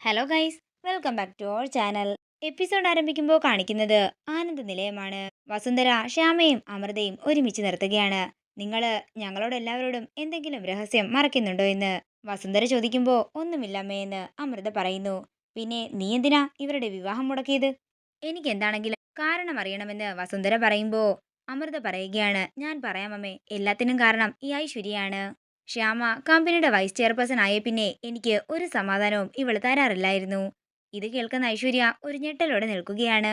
Hello guys, welcome back to our channel. Episode ആരംഭിക്കുമ്പോൾ കാണിക്കുന്നത് ആനന്ദ നിലയമാണ്. വസുന്ധര ശ്യാമയും അമൃതയും ഒരുമിച്ച് നിർത്തുകയാണ്. നിങ്ങൾ ഞങ്ങളോട് എല്ലാവരോടും എന്തെങ്കിലും രഹസ്യം മറയ്ക്കുന്നുണ്ടോ എന്ന് വസുന്ധര ചോദിക്കുമ്പോൾ ഒന്നുമില്ലമ്മയെന്ന് അമൃത പറയുന്നു. പിന്നെ നീ എന്തിനാ ഇവരുടെ വിവാഹം മുടക്കിയത്? എനിക്ക് എന്താണെങ്കിലും കാരണം അറിയണമെന്ന് വസുന്ധര പറയുമ്പോൾ അമൃത പറയുകയാണ്, ഞാൻ പറയാമമ്മേ, എല്ലാത്തിനും കാരണം ഈ ഐശ്വര്യയാണ്. ശ്യാമ കമ്പനിയുടെ വൈസ് ചെയർപേഴ്സൺ ആയ പിന്നെ എനിക്ക് ഒരു സമാധാനവും ഇവള് തരാറില്ലായിരുന്നു. ഇത് കേൾക്കുന്ന ഐശ്വര്യ ഒരു ഞെട്ടലോടെ നിൽക്കുകയാണ്.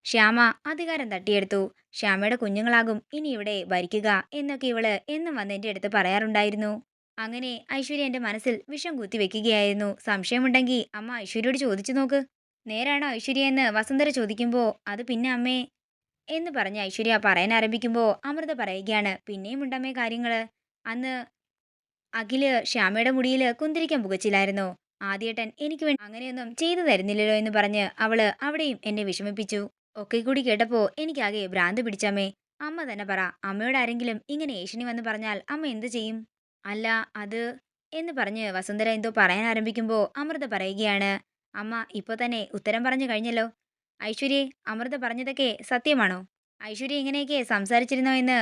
ശ്യാമ അധികാരം തട്ടിയെടുത്തു. ശ്യാമയുടെ കുഞ്ഞുങ്ങളാകും ഇനി ഇവിടെ ഭരിക്കുക എന്നൊക്കെ ഇവള് എന്നും വന്ന് എൻ്റെ അടുത്ത് പറയാറുണ്ടായിരുന്നു. അങ്ങനെ ഐശ്വര്യ എൻ്റെ മനസ്സിൽ വിഷം കുത്തി വെക്കുകയായിരുന്നു. സംശയമുണ്ടെങ്കിൽ അമ്മ ഐശ്വര്യയോട് ചോദിച്ചു നോക്ക്. നേരാണോ ഐശ്വര്യ എന്ന് വസുന്ധര ചോദിക്കുമ്പോൾ അത് പിന്നെ അമ്മേ എന്ന് പറഞ്ഞ് ഐശ്വര്യ പറയാൻ ആരംഭിക്കുമ്പോൾ അമൃത പറയുകയാണ്, പിന്നെയും ഉണ്ടമ്മേ കാര്യങ്ങള്. അന്ന് അഖില് ശ്യാമയുടെ മുടിയിൽ കുന്തിരിക്കം പുകച്ചില്ലായിരുന്നോ? ആദ്യേട്ടൻ എനിക്ക് വേണ്ടി അങ്ങനെയൊന്നും ചെയ്തു തരുന്നില്ലല്ലോ എന്ന് പറഞ്ഞ് അവള് അവിടെയും എന്നെ വിഷമിപ്പിച്ചു. ഒക്കെ കൂടി കേട്ടപ്പോ എനിക്കാകെ ഭ്രാന്ത് പിടിച്ചമ്മേ. അമ്മ തന്നെ പറ, അമ്മയോട് ആരെങ്കിലും ഇങ്ങനെ ഏഷണി വന്ന് പറഞ്ഞാൽ അമ്മ എന്ത് ചെയ്യും? അല്ല അത് എന്ന് പറഞ്ഞ് വസുന്ധര എന്തോ പറയാൻ ആരംഭിക്കുമ്പോൾ അമൃത പറയുകയാണ്, അമ്മ ഇപ്പൊ തന്നെ ഉത്തരം പറഞ്ഞു കഴിഞ്ഞല്ലോ. ഐശ്വര്യെ, അമൃത പറഞ്ഞതൊക്കെ സത്യമാണോ? ഐശ്വര്യ ഇങ്ങനെയൊക്കെ സംസാരിച്ചിരുന്നോ എന്ന്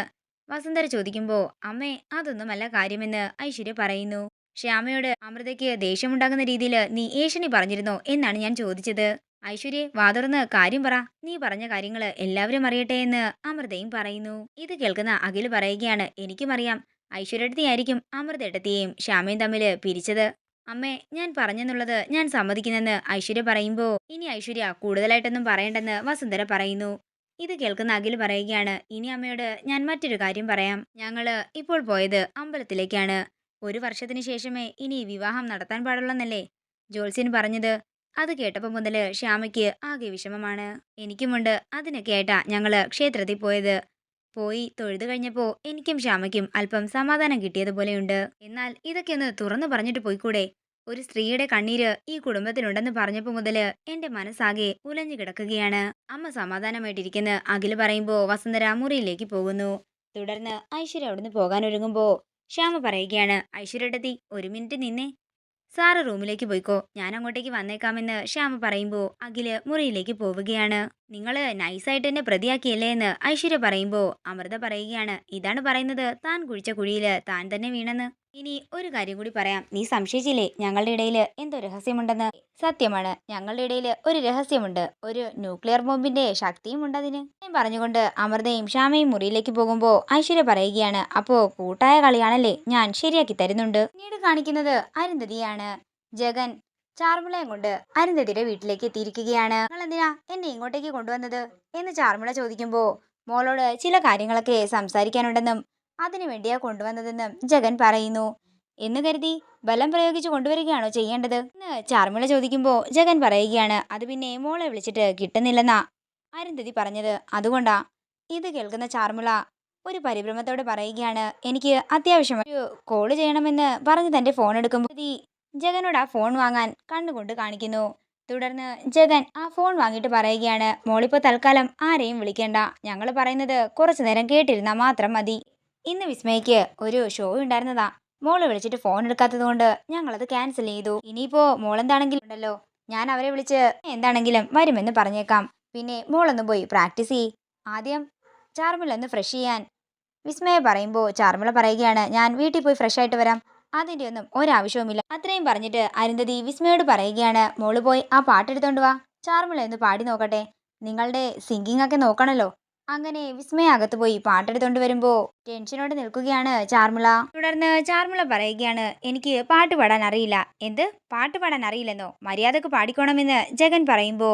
വസുന്ധര ചോദിക്കുമ്പോൾ അമ്മേ, അതൊന്നുമല്ല കാര്യമെന്ന് ഐശ്വര്യ പറയുന്നു. ശ്യാമയോട് അമൃതയ്ക്ക് ദേഷ്യമുണ്ടാകുന്ന രീതിയിൽ നീ ഏഷണി പറഞ്ഞിരുന്നോ എന്നാണ് ഞാൻ ചോദിച്ചത്. ഐശ്വര്യെ, വാതുറന്ന് കാര്യം പറ. നീ പറഞ്ഞ കാര്യങ്ങള് എല്ലാവരും അറിയട്ടെ എന്ന് അമൃതയും പറയുന്നു. ഇത് കേൾക്കുന്ന അഖില് പറയുകയാണ്, എനിക്കും അറിയാം, ഐശ്വര്യടത്തിയായിരിക്കും അമൃതേട്ടത്തെയും ശ്യാമയും തമ്മില് പിരിച്ചത്. അമ്മേ, ഞാൻ പറഞ്ഞെന്നുള്ളത് ഞാൻ സമ്മതിക്കുന്നെന്ന് ഐശ്വര്യ പറയുമ്പോൾ ഇനി ഐശ്വര്യ കൂടുതലായിട്ടൊന്നും പറയണ്ടെന്ന് വസുന്ധര പറയുന്നു. ഇത് കേൾക്കുന്ന അഖില് പറയുകയാണ്, ഇനി അമ്മയോട് ഞാൻ മറ്റൊരു കാര്യം പറയാം. ഞങ്ങള് ഇപ്പോൾ പോയത് അമ്പലത്തിലേക്കാണ്. ഒരു വർഷത്തിന് ശേഷമേ ഇനി വിവാഹം നടത്താൻ പാടുള്ളന്നല്ലേ ജോത്സ്യൻ പറഞ്ഞത്. അത് കേട്ടപ്പോൾ മുതല് ശ്യാമയ്ക്ക് ആകെ വിഷമമാണ്. എനിക്കുമുണ്ട്. അതിനൊക്കെ ആയിട്ടാ ഞങ്ങള് ക്ഷേത്രത്തിൽ പോയത്. പോയി തൊഴുതു കഴിഞ്ഞപ്പോ എനിക്കും ശ്യാമയ്ക്കും അല്പം സമാധാനം കിട്ടിയതുപോലെയുണ്ട്. എന്നാൽ ഇതൊക്കെ ഒന്ന് തുറന്നു പറഞ്ഞിട്ട് പോയിക്കൂടെ? ഒരു സ്ത്രീയുടെ കണ്ണീര് ഈ കുടുംബത്തിലുണ്ടെന്ന് പറഞ്ഞപ്പോ മുതല് എന്റെ മനസ്സാകെ ഉലഞ്ഞു കിടക്കുകയാണ്. അമ്മ സമാധാനമായിട്ടിരിക്കുന്ന അഖില് പറയുമ്പോ വസുന്ധര മുറിയിലേക്ക് പോകുന്നു. തുടർന്ന് ഐശ്വര്യ അവിടുന്ന് പോകാൻ ഒരുങ്ങുമ്പോ ശ്യാമ പറയുകയാണ്, ഐശ്വര്യടത്തി ഒരു മിനിറ്റ് നിന്നേ. സാറ് റൂമിലേക്ക് പോയിക്കോ, ഞാൻ അങ്ങോട്ടേക്ക് വന്നേക്കാമെന്ന് ശ്യാമ പറയുമ്പോൾ അഖില് മുറിയിലേക്ക് പോവുകയാണ്. നിങ്ങള് നൈസായിട്ട് എന്നെ പ്രതിയാക്കിയല്ലേ എന്ന് ഐശ്വര്യ പറയുമ്പോൾ അമൃത പറയുകയാണ്, ഇതാണ് പറയുന്നത് താൻ കുഴിച്ച കുഴിയില് താൻ തന്നെ വീണെന്ന്. ഇനി ഒരു കാര്യം കൂടി പറയാം, നീ സംശയിച്ചില്ലേ ഞങ്ങളുടെ ഇടയിൽ എന്തോ രഹസ്യമുണ്ടെന്ന്? സത്യമാണ്, ഞങ്ങളുടെ ഇടയിൽ ഒരു രഹസ്യമുണ്ട്. ഒരു ന്യൂക്ലിയർ ബോംബിന്റെ ശക്തിയും ഉണ്ടതിന്. പറഞ്ഞുകൊണ്ട് അമൃതയും ശ്യാമയും മുറിയിലേക്ക് പോകുമ്പോൾ ഐശ്വര്യ പറയുകയാണ്, അപ്പോ കൂട്ടായ കളിയാണല്ലേ, ഞാൻ ശരിയാക്കി തരുന്നുണ്ട്. പിന്നീട് കാണിക്കുന്നത് അരുന്ധതിയാണ്. ജഗൻ ചാർമിളയും കൊണ്ട് അരുന്ധതിയുടെ വീട്ടിലേക്ക് എത്തിയിരിക്കുകയാണ്. നിങ്ങൾ എന്തിനാ എന്നെ ഇങ്ങോട്ടേക്ക് കൊണ്ടുവന്നത് എന്ന് ചാർമിള ചോദിക്കുമ്പോ മോളോട് ചില കാര്യങ്ങളൊക്കെ സംസാരിക്കാനുണ്ടെന്നും അതിനു വേണ്ടിയാ കൊണ്ടുവന്നതെന്നും ജഗൻ പറയുന്നു. എന്ന് കരുതി ബലം പ്രയോഗിച്ച് കൊണ്ടുവരികയാണോ ചെയ്യേണ്ടത് എന്ന് ചാർമിള ചോദിക്കുമ്പോ ജഗൻ പറയുകയാണ്, അത് പിന്നെ മോളെ വിളിച്ചിട്ട് കിട്ടുന്നില്ലെന്നാ അരുന്ധതി പറഞ്ഞത്, അതുകൊണ്ടാ. ഇത് കേൾക്കുന്ന ചാർമിള ഒരു പരിഭ്രമത്തോടെ പറയുകയാണ്, എനിക്ക് അത്യാവശ്യം ഒരു കോള് ചെയ്യണമെന്ന് പറഞ്ഞ് തന്റെ ഫോൺ എടുക്കുമ്പോൾ ജഗനോട് ആ ഫോൺ വാങ്ങാൻ കണ്ണുകൊണ്ട് കാണിക്കുന്നു. തുടർന്ന് ജഗൻ ആ ഫോൺ വാങ്ങിയിട്ട് പറയുകയാണ്, മോളിപ്പോ തൽക്കാലം ആരെയും വിളിക്കേണ്ട, ഞങ്ങൾ പറയുന്നത് കുറച്ചു നേരം കേട്ടിരുന്നാ മാത്രം മതി. ഇന്ന് വിസ്മയ്ക്ക് ഒരു ഷോ ഉണ്ടായിരുന്നതാ. മോള് വിളിച്ചിട്ട് ഫോൺ എടുക്കാത്തത് കൊണ്ട് ഞങ്ങളത് ക്യാൻസൽ ചെയ്തു. ഇനിയിപ്പോ മോളെന്താണെങ്കിലും ഉണ്ടല്ലോ, ഞാൻ അവരെ വിളിച്ച് എന്താണെങ്കിലും വരുമെന്ന് പറഞ്ഞേക്കാം. പിന്നെ മോളൊന്ന് പോയി പ്രാക്ടീസ് ചെയ്യ്. ആദ്യം ചാർമിള ഒന്ന് ഫ്രഷ് ചെയ്യാൻ വിസ്മയ പറയുമ്പോൾ ചാർമിള പറയുകയാണ്, ഞാൻ വീട്ടിൽ പോയി ഫ്രഷ് ആയിട്ട് വരാം, അതിൻ്റെ ഒന്നും ഒരാവശ്യവുമില്ല. അത്രയും പറഞ്ഞിട്ട് അരുന്ധതി വിസ്മയോട് പറയുകയാണ്, മോള് പോയി ആ പാട്ടെടുത്തോണ്ട് വാ, ചാർമിള ഒന്ന് പാടി നോക്കട്ടെ, നിങ്ങളുടെ സിംഗിങ് ഒക്കെ നോക്കണല്ലോ. അങ്ങനെ വിസ്മയ അകത്ത് പോയി പാട്ടെടുത്തോണ്ട് വരുമ്പോ ടെൻഷനോടെ നിൽക്കുകയാണ് ചാർമിള. തുടർന്ന് ചാർമിള പറയുകയാണ്, എനിക്ക് പാട്ട് പാടാൻ അറിയില്ല. എന്ത് പാട്ട് പാടാൻ അറിയില്ലെന്നോ? മര്യാദക്ക് പാടിക്കോണമെന്ന് ജഗൻ പറയുമ്പോ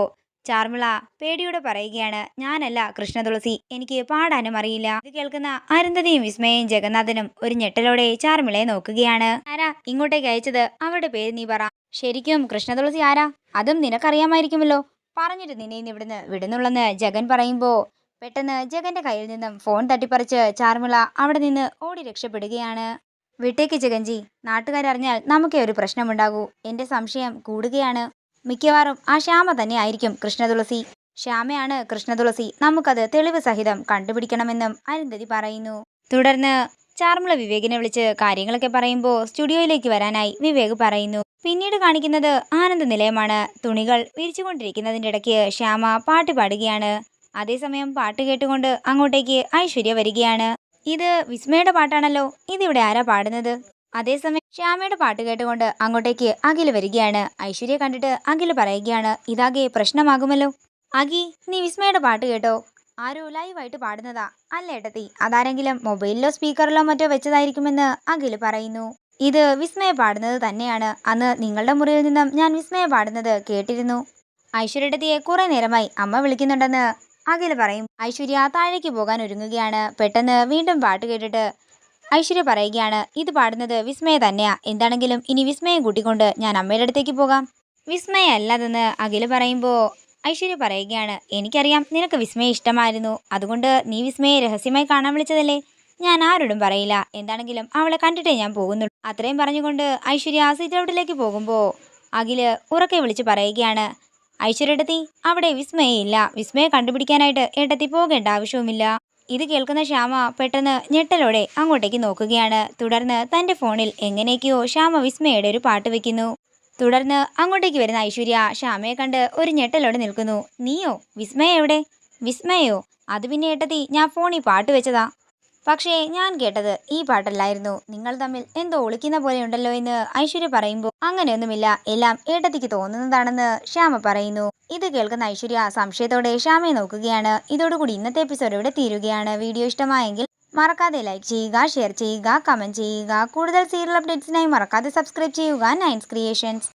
ചാർമിള പേടിയോടെ പറയുകയാണ്, ഞാനല്ല കൃഷ്ണതുളസി, എനിക്ക് പാടാനും അറിയില്ല. ഇത് കേൾക്കുന്ന അരുന്ധതിയും വിസ്മയും ജഗന്നാഥനും ഒരു ഞെട്ടലോടെ ചാർമിളയെ നോക്കുകയാണ്. ആരാ ഇങ്ങോട്ടേക്ക് അയച്ചത്? അവരുടെ പേര് നീ പറ. ശരിക്കും കൃഷ്ണതുളസി ആരാ? അതും നിനക്കറിയാമായിരിക്കുമല്ലോ. പറഞ്ഞിട്ട് നിന്നെ ഇന്ന് ഇവിടുന്ന് വിടുന്നുള്ളെന്ന് ജഗൻ പറയുമ്പോ പെട്ടെന്ന് ജഗന്റെ കയ്യിൽ നിന്നും ഫോൺ തട്ടിപ്പറിച്ച് ചാർമിള അവിടെ നിന്ന് ഓടി രക്ഷപ്പെടുകയാണ്. വിട്ടേക്ക് ജഗൻജി, നാട്ടുകാരറിഞ്ഞാൽ നമുക്കേ ഒരു പ്രശ്നമുണ്ടാകൂ. എന്റെ സംശയം കൂടുകയാണ്. മിക്കവാറും ആ ശ്യാമ തന്നെ ആയിരിക്കും കൃഷ്ണതുളസി. ശ്യാമയാണ് കൃഷ്ണതുളസി, നമുക്കത് തെളിവ് സഹിതം കണ്ടുപിടിക്കണമെന്നും അരുന്ധതി പറയുന്നു. തുടർന്ന് ചാർമിള വിവേകിനെ വിളിച്ച് കാര്യങ്ങളൊക്കെ പറയുമ്പോൾ സ്റ്റുഡിയോയിലേക്ക് വരാനായി വിവേക് പറയുന്നു. പിന്നീട് കാണിക്കുന്നത് ആനന്ദ നിലയമാണ്. തുണികൾ വിരിച്ചുകൊണ്ടിരിക്കുന്നതിൻ്റെ ഇടയ്ക്ക് ശ്യാമ പാട്ട് പാടുകയാണ്. അതേസമയം പാട്ട് കേട്ടുകൊണ്ട് അങ്ങോട്ടേക്ക് ഐശ്വര്യ വരികയാണ്. ഇത് വിസ്മയുടെ പാട്ടാണല്ലോ, ഇതിവിടെ ആരാ പാടുന്നത്? അതേസമയം ശ്യാമയുടെ പാട്ട് കേട്ടുകൊണ്ട് അങ്ങോട്ടേക്ക് അഖിൽ വരികയാണ്. ഐശ്വര്യ കണ്ടിട്ട് അഖിൽ പറയുകയാണ്, ഇതാകെ പ്രശ്നമാകുമല്ലോ. അഖി, നീ വിസ്മയുടെ പാട്ട് കേട്ടോ? ആരോ ലൈവായിട്ട് പാടുന്നതാ. അല്ല ഏട്ടത്തി, അതാരെങ്കിലും മൊബൈലിലോ സ്പീക്കറിലോ മറ്റോ വെച്ചതായിരിക്കുമെന്ന് അഖിൽ പറയുന്നു. ഇത് വിസ്മയ പാടുന്നത് തന്നെയാണ്. അന്ന് നിങ്ങളുടെ മുറിയിൽ നിന്നും ഞാൻ വിസ്മയ പാടുന്നത് കേട്ടിരുന്നു. ഐശ്വര്യടത്തിയെ കുറെ നേരമായി അമ്മ വിളിക്കുന്നുണ്ടെന്ന് അഖിൽ പറയും. ഐശ്വര്യ താഴേക്ക് പോകാൻ ഒരുങ്ങുകയാണ്. പെട്ടെന്ന് വീണ്ടും പാട്ട് കേട്ടിട്ട് ഐശ്വര്യ പറയുകയാണ്, ഇത് പാടുന്നത് വിസ്മയ തന്നെയാ. എന്താണെങ്കിലും ഇനി വിസ്മയം കൂട്ടിക്കൊണ്ട് ഞാൻ അമ്മയുടെ അടുത്തേക്ക് പോകാം. വിസ്മയ അല്ലാതെന്ന് അഖിൽ പറയുമ്പോൾ ഐശ്വര്യ പറയുകയാണ്, എനിക്കറിയാം നിനക്ക് വിസ്മയെ ഇഷ്ടമായിരുന്നു. അതുകൊണ്ട് നീ വിസ്മയെ രഹസ്യമായി കാണാൻ വിളിച്ചതല്ലേ. ഞാൻ ആരോടും പറയില്ല. എന്താണെങ്കിലും അവളെ കണ്ടിട്ടേ ഞാൻ പോകുന്നുള്ളൂ. അത്രയും പറഞ്ഞുകൊണ്ട് ഐശ്വര്യ സീറ്റ് ഔട്ടിലേക്ക് പോകുമ്പോൾ അഖില് ഉറക്കെ വിളിച്ച് പറയുകയാണ്, ഐശ്വര്യടത്തി, അവിടെ വിസ്മയയില്ല. വിസ്മയെ കണ്ടുപിടിക്കാനായിട്ട് ഏട്ടത്തി പോകേണ്ട ആവശ്യവുമില്ല. ഇത് കേൾക്കുന്ന ശ്യാമ പെട്ടെന്ന് ഞെട്ടലോടെ അങ്ങോട്ടേക്ക് നോക്കുകയാണ്. തുടർന്ന് തൻ്റെ ഫോണിൽ എങ്ങനെയൊക്കെയോ ശ്യാമ വിസ്മയുടെ ഒരു പാട്ട് വെക്കുന്നു. തുടർന്ന് അങ്ങോട്ടേക്ക് വരുന്ന ഐശ്വര്യ ശ്യാമയെ കണ്ട് ഒരു ഞെട്ടലോടെ നിൽക്കുന്നു. നീയോ? വിസ്മയ എവിടെ? വിസ്മയോ? അത് പിന്നെ ഏട്ടത്തി, ഞാൻ ഫോണിൽ പാട്ട് വെച്ചതാ. പക്ഷേ ഞാൻ കേട്ടത് ഈ പാട്ടല്ലായിരുന്നു. നിങ്ങൾ തമ്മിൽ എന്തോ ഒളിക്കുന്ന പോലെയുണ്ടല്ലോ എന്ന് ഐശ്വര്യ പറയുമ്പോൾ അങ്ങനെയൊന്നുമില്ല, എല്ലാം ഏട്ടത്തിക്ക് തോന്നുന്നതാണെന്ന് ശ്യാമ പറയുന്നു. ഇത് കേൾക്കുന്ന ഐശ്വര്യ സംശയത്തോടെ ശ്യാമയെ നോക്കുകയാണ്. ഇതോടുകൂടി ഇന്നത്തെ എപ്പിസോഡ് ഇവിടെ തീരുകയാണ്. വീഡിയോ ഇഷ്ടമായെങ്കിൽ മറക്കാതെ ലൈക്ക് ചെയ്യുക, ഷെയർ ചെയ്യുക, കമൻറ്റ് ചെയ്യുക. കൂടുതൽ സീരിയൽ അപ്ഡേറ്റ്സിനായി മറക്കാതെ സബ്സ്ക്രൈബ് ചെയ്യുക നയൻസ് ക്രിയേഷൻസ്.